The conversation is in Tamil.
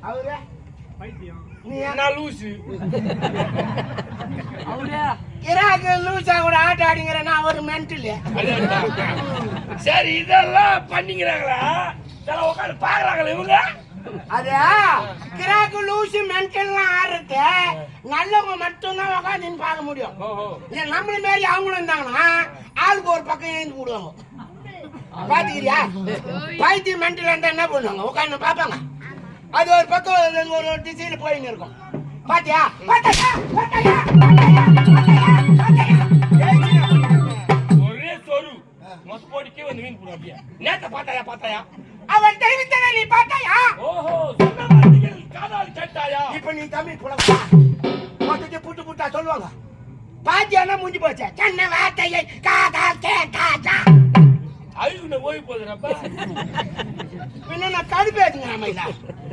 அவரு நீ என்ன லூசு கிராக்கு லூசா கூட ஆட்ட ஆடிங்கிறனா ஒரு மென்டல். சரி இதெல்லாம் பண்ணிக்கிறாங்களா உட்காந்து பாக்குறாங்களா இவங்க? அதா கிராக்கு லூசு மென்டல்லாம் ஆடுறது நல்லவங்க மட்டும்தான் உட்காந்து பார்க்க முடியும். நம்மள மாரி அவங்களும் இருந்தாங்கன்னா ஆளுக்கு ஒரு பக்கம் எழுந்து போடுவாங்க. பாத்துக்கிறியா? பைத்தியம் மென்டல் இருந்தா என்ன பண்ணுவாங்க? உட்காந்து பாப்பாங்க. அது ஒரு பக்கம் ஒரு திசையில போயின்னு இருக்கும். பாத்தியா? ஒரே சொரு மொத்தோடிக்கே வந்து மீன் போடுவாங்க. நேத்த பாத்தாயா அவன் தெரிவித்ததை நீ பார்த்தாயா? ஓஹோ, சொன்ன வார்த்தைகள் காதால் கேட்டாயா? இப்ப நீ தமிழ் புலவா மொத்தத்தை புட்டா சொல்லுவாங்க. பாத்தியானா முடிஞ்சு போச்சு. சொன்ன வார்த்தையை காதால் கேட்டாயா? அழுகுன ஓய்வு போகுதுறப்ப பின்ன நான் கடுப்பேத்துங்க நம்ம இல்ல